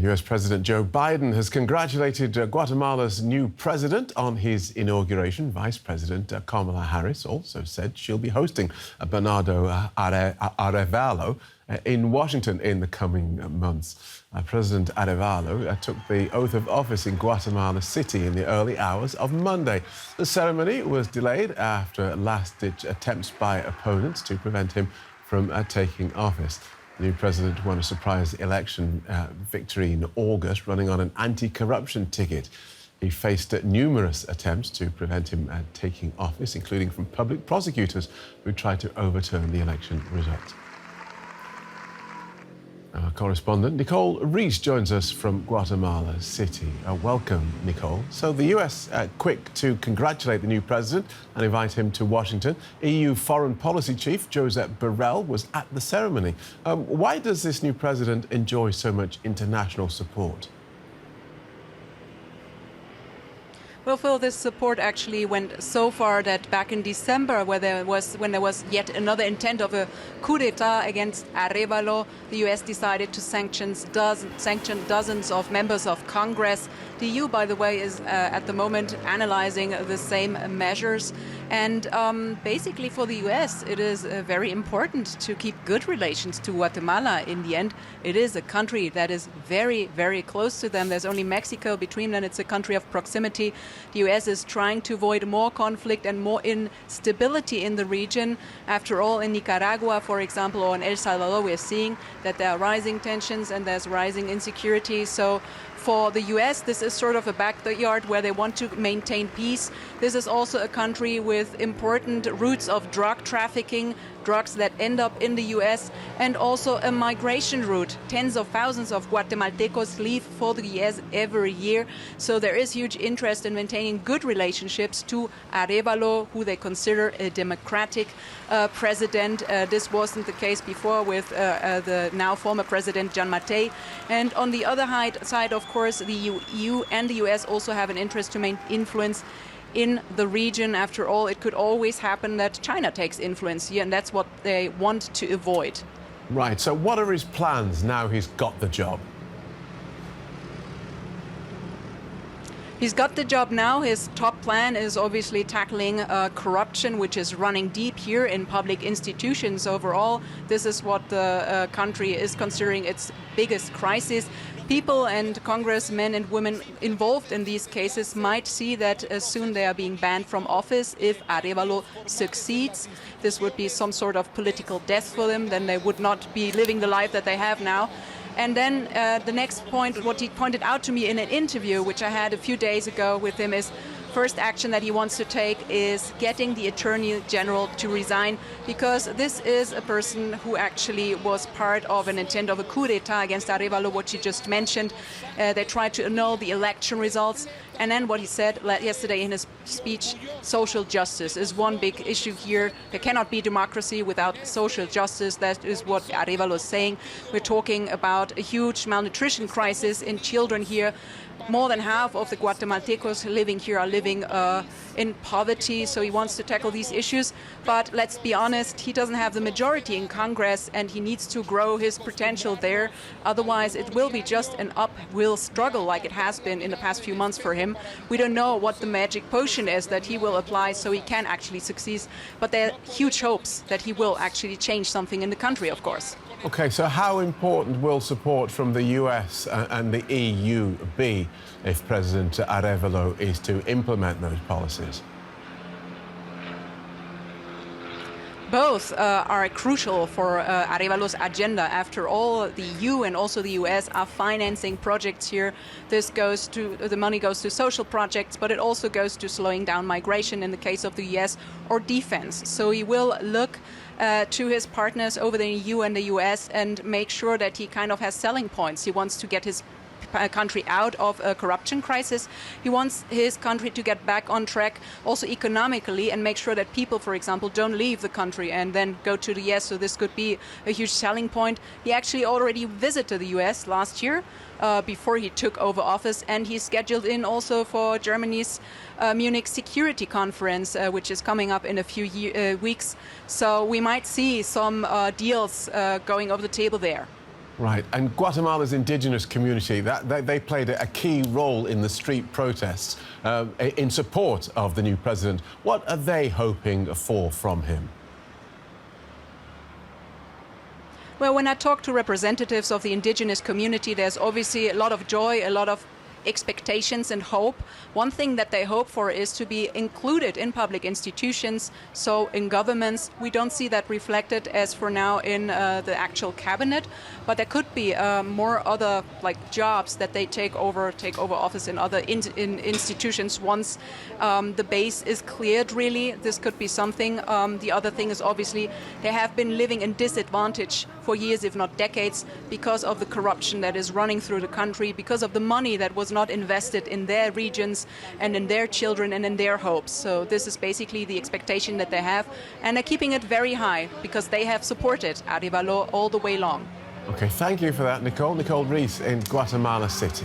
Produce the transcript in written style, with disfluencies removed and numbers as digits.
U.S. President Joe Biden has congratulated Guatemala's new president on his inauguration. Vice President Kamala Harris also said she'll be hosting Bernardo Arevalo in Washington in the coming months. President Arevalo took the oath of office in Guatemala City in the early hours of Monday. The ceremony was delayed after last-ditch attempts by opponents to prevent him from taking office. The new president won a surprise election victory in August, running on an anti-corruption ticket. He faced numerous attempts to prevent him taking office, including from public prosecutors who tried to overturn the election result. Our correspondent Nicole Ris joins us from Guatemala City. Welcome, Nicole. So the US quick to congratulate the new president and invite him to Washington. EU Foreign Policy Chief Josep Borrell was at the ceremony. Why does this new president enjoy so much international support? Well, Phil, this support actually went so far that back in December, when there was yet another intent of a coup d'etat against Arevalo, the U.S. decided to sanction dozens of members of Congress. The EU, by the way, is at the moment analyzing the same measures. And basically for the U.S., it is very important to keep good relations to Guatemala. In the end, it is a country that is very, very close to them. There's only Mexico between them. It's a country of proximity. The U.S. is trying to avoid more conflict and more instability in the region. After all, in Nicaragua, for example, or in El Salvador, we're seeing that there are rising tensions and there's rising insecurity. So for the U.S., this is sort of a backyard where they want to maintain peace. This is also a country with important routes of drug trafficking, drugs that end up in the U.S., and also a migration route. Tens of thousands of Guatemaltecos leave for the U.S. every year. So there is huge interest in maintaining good relationships to Arevalo, who they consider a democratic president. This wasn't the case before with the now former president, John Matei. And on the other side, of course, the EU and the US also have an interest to maintain influence in the region. After all, it could always happen that China takes influence here, and that's what they want to avoid. Right. So what are his plans now he's got the job? He's got the job now. His top plan is obviously tackling corruption, which is running deep here in public institutions overall. This is what the country is considering its biggest crisis. People and congressmen and women involved in these cases might see that soon they are being banned from office if Arevalo succeeds. This would be some sort of political death for them. Then they would not be living the life that they have now. And then the next point, what he pointed out to me in an interview, which I had a few days ago with him, is first action that he wants to take is getting the Attorney General to resign, because this is a person who actually was part of an intent of a coup d'etat against Arevalo, what you just mentioned. They tried to annul the election results. And then what he said yesterday in his speech, social justice is one big issue here. There cannot be democracy without social justice. That is what Arevalo is saying. We're talking about a huge malnutrition crisis in children here. More than half of the Guatemaltecos living here are living in poverty, so he wants to tackle these issues. But let's be honest, he doesn't have the majority in Congress, and he needs to grow his potential there. Otherwise, it will be just an uphill struggle like it has been in the past few months for him. We don't know what the magic potion is that he will apply so he can actually succeed, but there are huge hopes that he will actually change something in the country, of course. OK, so how important will support from the US and the EU be if President Arevalo is to implement those policies? Both are crucial for Arevalo's agenda. After all, the EU and also the US are financing projects here. The money goes to social projects, but it also goes to slowing down migration in the case of the US, or defense. So he will look to his partners over the EU and the US and make sure that he kind of has selling points. He wants to get his country out of a corruption crisis. He wants his country to get back on track also economically and make sure that people, for example, don't leave the country and then go to the US. So this could be a huge selling point. He actually already visited the US last year before he took over office, and he's scheduled in also for Germany's Munich Security Conference, which is coming up in a few weeks. So we might see some deals going over the table there. Right, and Guatemala's indigenous community, they played a key role in the street protests in support of the new president. What are they hoping for from him? Well, when I talk to representatives of the indigenous community, there's obviously a lot of joy, a lot of expectations and hope. One thing that they hope for is to be included in public institutions, so in governments. We don't see that reflected as for now in the actual cabinet, but there could be more other jobs that they take over office in other institutions once the base is cleared. Really, this could be something. The other thing is obviously they have been living in disadvantage for years, if not decades, because of the corruption that is running through the country, because of the money that was not invested in their regions and in their children and in their hopes. So this is basically the expectation that they have, and they're keeping it very high because they have supported Arevalo all the way long. Okay, thank you for that, Nicole. Nicole Ris in Guatemala City.